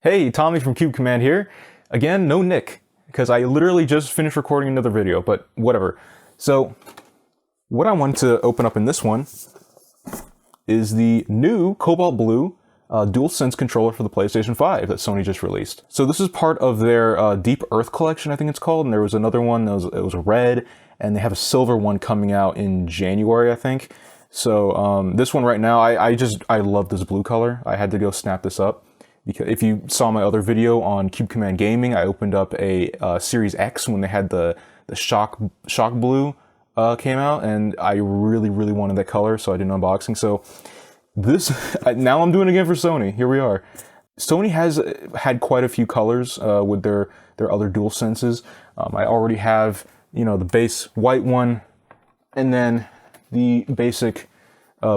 Hey, Tommy from Cube Command here. Again, no Nick, because I literally just finished recording another video, but whatever. So, what I wanted to open up in this one is the new Cobalt Blue DualSense controller for the PlayStation 5 that Sony just released. So this is part of their Deep Earth collection, I think it's called, and there was another one that was red, and they have a silver one coming out in January, I think. So this one right now, I love this blue color. I had to go snap this up. Because if you saw my other video on Cube Command Gaming, I opened up a Series X when they had the shock blue came out, and I really wanted that color, so I did an unboxing. So this, now I'm doing it again for Sony. Here we are. Sony has had quite a few colors with their other DualSenses. I already have, the base white one, and then the basic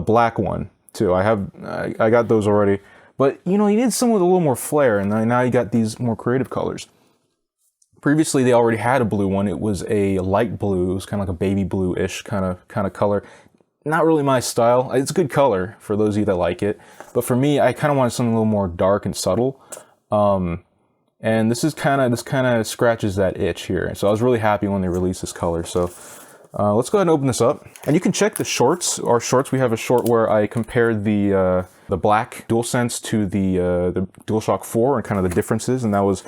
black one too. I got those already. But, you need some with a little more flair, and now you got these more creative colors. Previously, they already had a blue one. It was a light blue. It was kind of like a baby blue-ish kind of color. Not really my style. It's a good color for those of you that like it. But for me, I kind of wanted something a little more dark and subtle. And this kind of scratches that itch here. So I was really happy when they released this color. So let's go ahead and open this up. And you can check the shorts. Our shorts, we have a short where I compared the black DualSense to the DualShock 4 and kind of the differences, and that was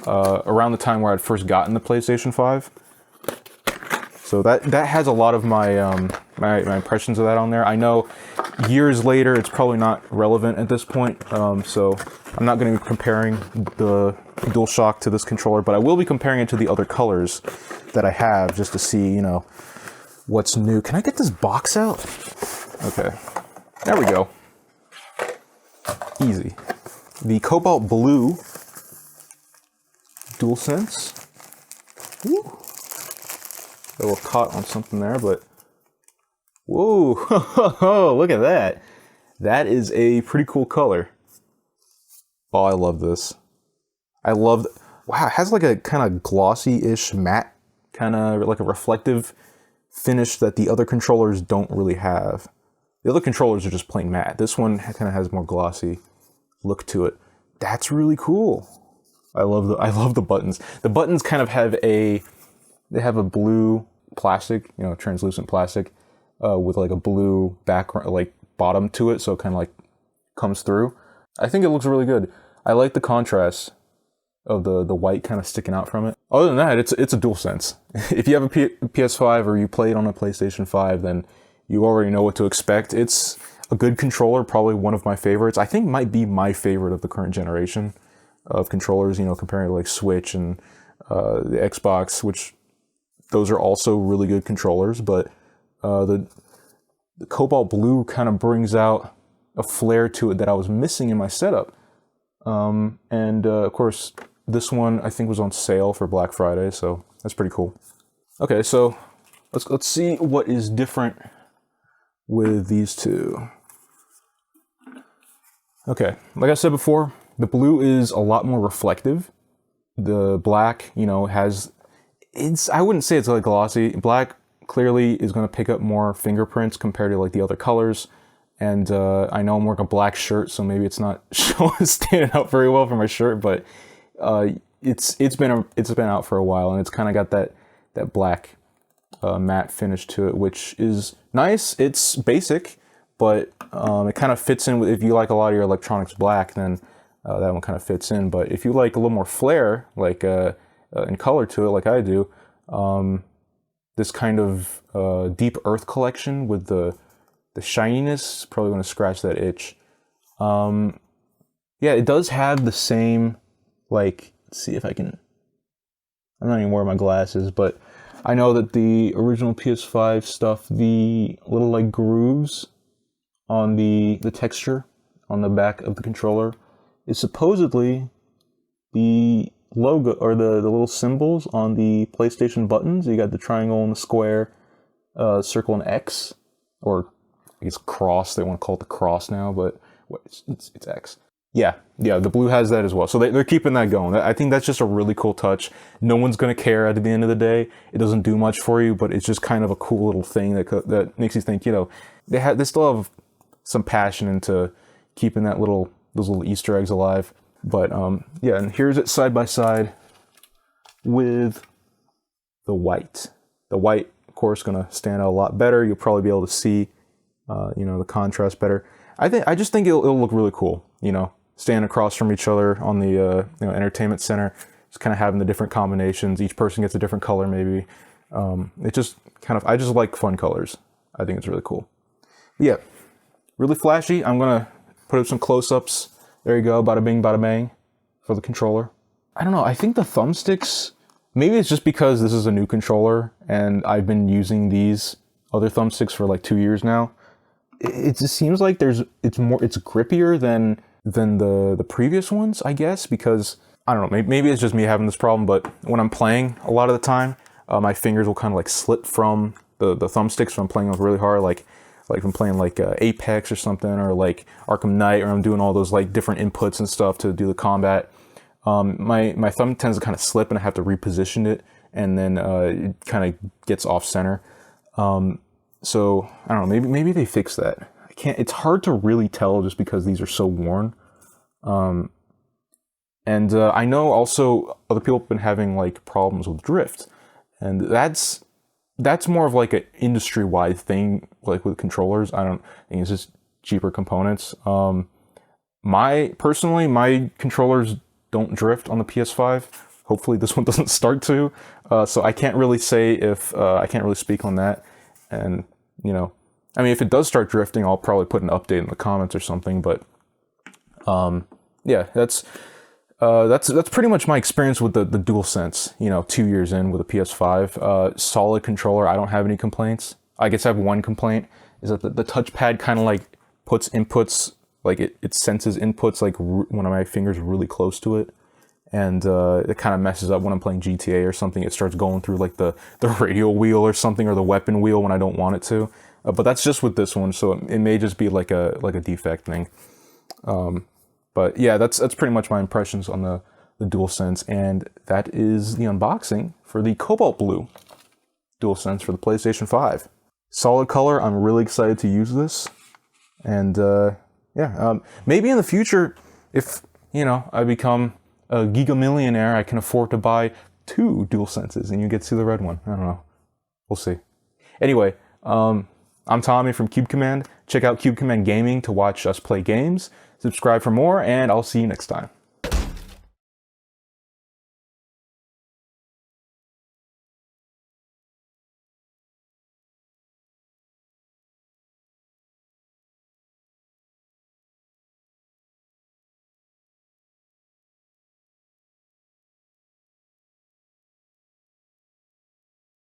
around the time where I'd first gotten the PlayStation 5. So that has a lot of my my impressions of that on there. I know years later it's probably not relevant at this point, so I'm not going to be comparing the DualShock to this controller, but I will be comparing it to the other colors that I have just to see, what's new. Can I get this box out? Okay, there we go. Easy. The Cobalt Blue DualSense. Woo. Got a little caught on something there, but whoa! Look at that. That is a pretty cool color. Oh, I love this. Wow, it has like a kind of glossy-ish matte, kind of like a reflective finish that the other controllers don't really have. The other controllers are just plain matte. This one kind of has more glossy look to it. That's really cool. I love the buttons. The buttons kind of have a blue plastic, translucent plastic, with like a blue background, like bottom to it, so it kind of like comes through. I think it looks really good. I like the contrast of the white kind of sticking out from it. Other than that, it's a DualSense. If you have a PS5 or you play it on a PlayStation 5, then you already know what to expect. It's a good controller, probably one of my favorites. I think might be my favorite of the current generation of controllers, comparing to like Switch and the Xbox, which those are also really good controllers, but the Cobalt Blue kind of brings out a flair to it that I was missing in my setup. And of course, this one I think was on sale for Black Friday, so that's pretty cool. Okay, so let's see what is different with these two. Okay, like I said before, the blue is a lot more reflective. The black, I wouldn't say it's like glossy. Black clearly is going to pick up more fingerprints compared to like the other colors. And I know I'm wearing a black shirt, so maybe it's not standing out very well for my shirt, but it's been out for a while, and it's kind of got that black matte finish to it, which is nice. It's basic, but it kind of fits in with, if you like a lot of your electronics black, then that one kind of fits in. But if you like a little more flair, like in color to it, like I do, this kind of Deep Earth collection with the shininess is probably going to scratch that itch. Yeah, it does have the same, like, let's see if I can, I'm not even wearing my glasses, but I know that the original PS5 stuff, the little like grooves on the texture on the back of the controller is supposedly the logo, or the little symbols on the PlayStation buttons. You got the triangle and the square, circle and X, or I guess cross. They want to call it the cross now, but it's X. Yeah, the blue has that as well. So they're keeping that going. I think that's just a really cool touch. No one's going to care at the end of the day. It doesn't do much for you, but it's just kind of a cool little thing that makes you think, they still have some passion into keeping those little Easter eggs alive. But yeah, and here's it side by side with the white. The white, of course, gonna stand out a lot better. You'll probably be able to see, you know, the contrast better. I just think it'll look really cool. You know, standing across from each other on the you know, entertainment center, just kind of having the different combinations. Each person gets a different color, maybe. It just kind of, I just like fun colors. I think it's really cool. But yeah, really flashy. I'm gonna put up some close-ups. There you go, bada bing, bada bang, for the controller. I don't know. I think the thumbsticks. Maybe it's just because this is a new controller and I've been using these other thumbsticks for like 2 years now. It just seems like it's grippier than the previous ones, I guess, because I don't know, maybe it's just me having this problem, but when I'm playing a lot of the time, my fingers will kind of like slip from the thumbsticks when I'm playing really hard, like if I'm playing like Apex or something, or like Arkham Knight, or I'm doing all those like different inputs and stuff to do the combat. My thumb tends to kind of slip and I have to reposition it, and then it kind of gets off center. So I don't know, maybe they fix that. It's hard to really tell just because these are so worn. And I know also other people have been having like problems with drift, and that's more of like an industry-wide thing, like with controllers. I think it's just cheaper components. My controllers don't drift on the PS5. Hopefully this one doesn't start to. So I can't really say if, I can't really speak on that. And, you know, I mean, if it does start drifting, I'll probably put an update in the comments or something. But, yeah, that's pretty much my experience with the DualSense, you know, 2 years in with a PS5. Solid controller. I don't have any complaints. I guess I have one complaint, is that the touchpad kind of like puts inputs, like it senses inputs like when my finger's really close to it, and it kind of messes up when I'm playing GTA or something. It starts going through like the radial wheel or something, or the weapon wheel when I don't want it to. But that's just with this one, so it may just be like a defect thing. But yeah, that's pretty much my impressions on the DualSense, and that is the unboxing for the Cobalt Blue DualSense for the PlayStation 5. Solid color. I'm really excited to use this, and yeah, maybe in the future, if, you know, I become a gigamillionaire, I can afford to buy 2 DualSenses, and you get to see the red one. I don't know. We'll see. Anyway, I'm Tommy from Cube Command. Check out Cube Command Gaming to watch us play games. Subscribe for more, and I'll see you next time.